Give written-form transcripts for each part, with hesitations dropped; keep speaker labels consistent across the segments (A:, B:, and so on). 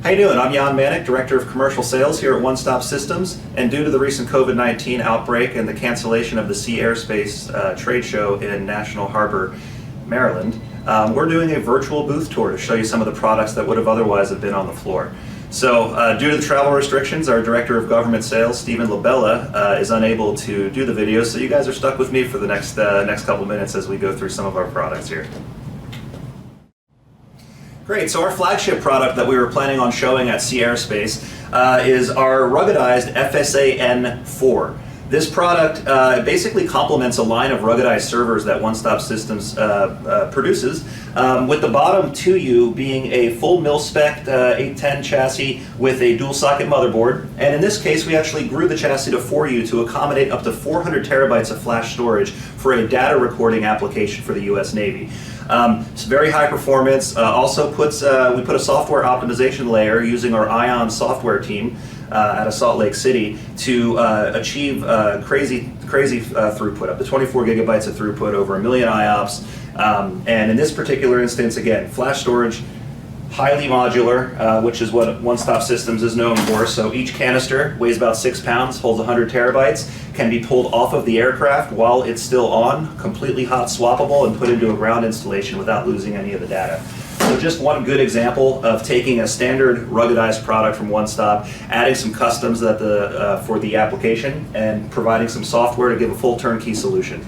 A: How you doing? I'm Jaan Mannik, Director of Commercial Sales here at One Stop Systems, and due to the recent COVID-19 outbreak and the cancellation of the Sea Airspace trade show in National Harbor, Maryland, we're doing a virtual booth tour to show you some of the products that would have otherwise have been on the floor. So due to the travel restrictions, our Director of Government Sales, Stephen Labella, is unable to do the video, so you guys are stuck with me for the next couple minutes as we go through some of our products here. Great, so our flagship product that we were planning on showing at Sea Airspace is our ruggedized FSA-N4. This product basically complements a line of ruggedized servers that One Stop Systems produces, with the bottom 2U being a full mil-spec 810 chassis with a dual socket motherboard, and in this case we actually grew the chassis to 4U to accommodate up to 400 terabytes of flash storage for a data recording application for the US Navy. It's very high performance. Also we put a software optimization layer using our Ion software team out of Salt Lake City to achieve crazy throughput, up to 24 gigabytes of throughput over 1 million IOPS. And in this particular instance, again, flash storage, highly modular, which is what One Stop Systems is known for. So each canister weighs about 6 pounds, holds 100 terabytes, can be pulled off of the aircraft while it's still on, completely hot swappable, and put into a ground installation without losing any of the data. So just one good example of taking a standard ruggedized product from One Stop, adding some customs for the application, and providing some software to give a full turnkey solution.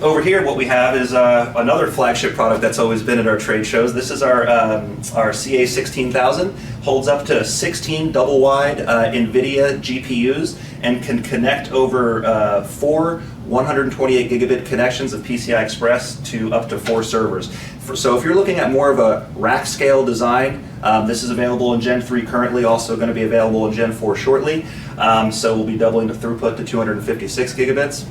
A: Over here, what we have is another flagship product that's always been at our trade shows. This is our CA16000. Holds up to 16 double-wide NVIDIA GPUs and can connect over 4 128 gigabit connections of PCI Express to up to 4 servers. So if you're looking at more of a rack scale design, this is available in Gen 3 currently, also going to be available in Gen 4 shortly. So we'll be doubling the throughput to 256 gigabits.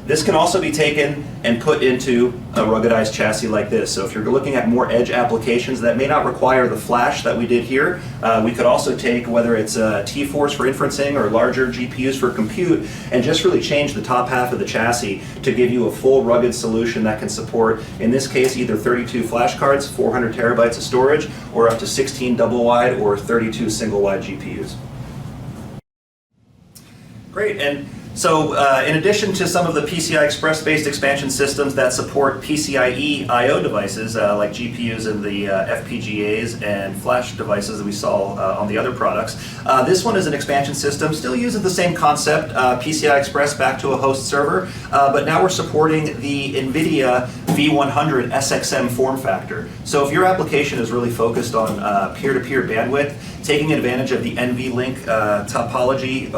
A: This can also be taken and put into a ruggedized chassis like this. So if you're looking at more edge applications that may not require the flash that we did here, we could also take, whether it's T-Force for inferencing or larger GPUs for compute, and just really change the top half of the chassis to give you a full rugged solution that can support, in this case, either 32 flash cards, 400 terabytes of storage, or up to 16 double-wide or 32 single-wide GPUs. Great, and so in addition to some of the PCI Express-based expansion systems that support PCIe I/O devices like GPUs and the FPGAs and flash devices that we saw on the other products, this one is an expansion system, still uses the same concept, PCI Express back to a host server, but now we're supporting the NVIDIA V100 SXM form factor. So if your application is really focused on peer-to-peer bandwidth, taking advantage of the NVLink topology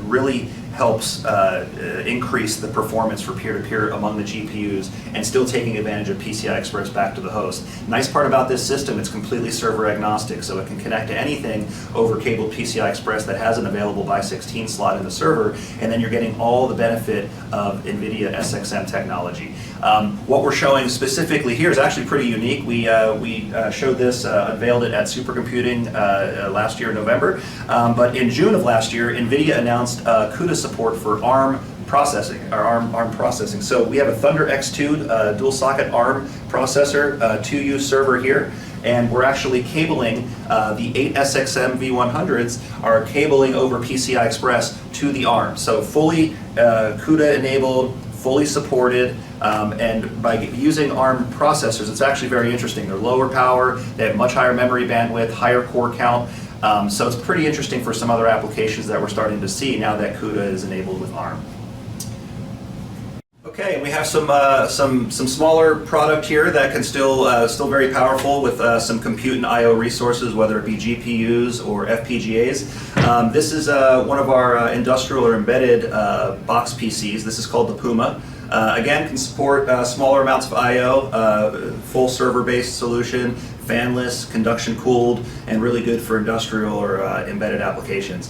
A: really helps increase the performance for peer-to-peer among the GPUs and still taking advantage of PCI Express back to the host. Nice part about this system, it's completely server agnostic, so it can connect to anything over cabled PCI Express that has an available by 16 slot in the server, and then you're getting all the benefit of NVIDIA SXM technology. What we're showing specifically here is actually pretty unique. We showed this, unveiled it at Supercomputing last year in November, but in June of last year, NVIDIA announced CUDA support for ARM processing, or ARM processing. So we have a Thunder X2 dual socket ARM processor, 2U server here, and we're actually cabling the 8 SXM V100s are cabling over PCI Express to the ARM. So fully CUDA enabled, fully supported, and by using ARM processors, it's actually very interesting. They're lower power, they have much higher memory bandwidth, higher core count. So it's pretty interesting for some other applications that we're starting to see now that CUDA is enabled with ARM. Okay, we have some smaller product here that can still very powerful with some compute and I/O resources, whether it be GPUs or FPGAs. This is one of our industrial or embedded box PCs. This is called the Puma. Again, can support smaller amounts of I/O, full server-based solution, fanless, conduction cooled, and really good for industrial or embedded applications.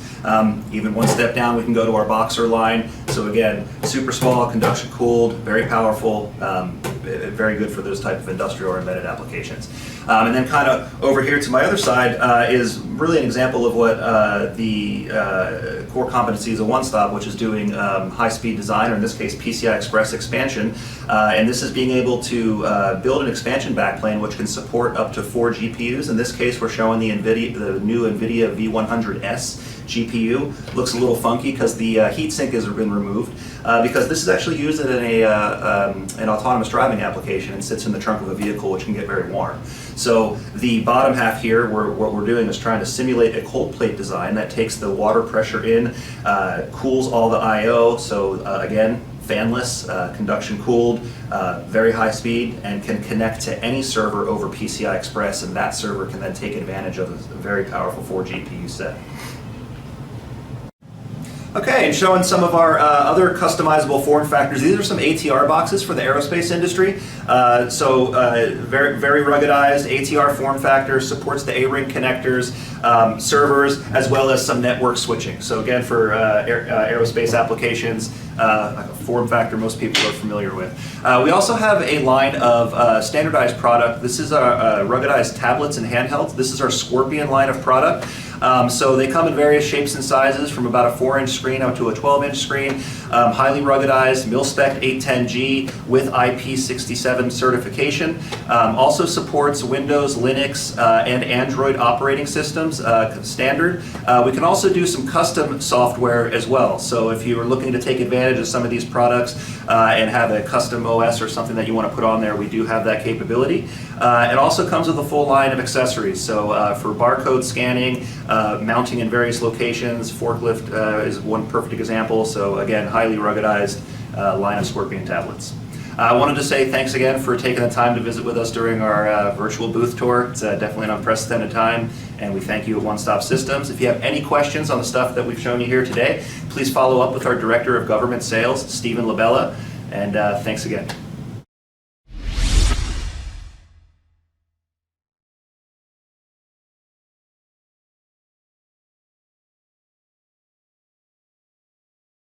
A: Even one step down, we can go to our Boxer line. So again, super small, conduction cooled, very powerful, very good for those type of industrial or embedded applications. And then kind of over here to my other side is really an example of what the core competencies of One Stop, which is doing high-speed design, or in this case PCI Express expansion. And this is being able to build an expansion backplane which can support up to 4 GPUs. In this case, we're showing the new NVIDIA V100S GPU. Looks a little funky because the heatsink has been removed, because this is actually used in an autonomous driving application and sits in the trunk of a vehicle, which can get very warm. So the bottom half here, what we're doing is trying to simulate a cold plate design that takes the water pressure in, cools all the I/O. So again, fanless, conduction cooled, very high speed, and can connect to any server over PCI Express, and that server can then take advantage of a very powerful 4 GPU set. Okay, and showing some of our other customizable form factors. These are some ATR boxes for the aerospace industry. Very, very ruggedized ATR form factor, supports the A-ring connectors, servers, as well as some network switching. So again, for aerospace applications, a form factor most people are familiar with. We also have a line of standardized product. This is our ruggedized tablets and handhelds. This is our Scorpion line of product. So they come in various shapes and sizes, from about a 4-inch screen up to a 12-inch screen. Highly ruggedized, mil-spec 810G with IP67 certification. Also supports Windows, Linux, and Android operating systems standard. We can also do some custom software as well. So if you are looking to take advantage of some of these products and have a custom OS or something that you want to put on there, we do have that capability. It also comes with a full line of accessories. So for barcode scanning, mounting in various locations, forklift is one perfect example. So again, highly ruggedized line of Scorpion tablets. I wanted to say thanks again for taking the time to visit with us during our virtual booth tour. It's definitely an unprecedented time, and we thank you at One Stop Systems. If you have any questions on the stuff that we've shown you here today, please follow up with our Director of Government Sales, Stephen Labella, and thanks again.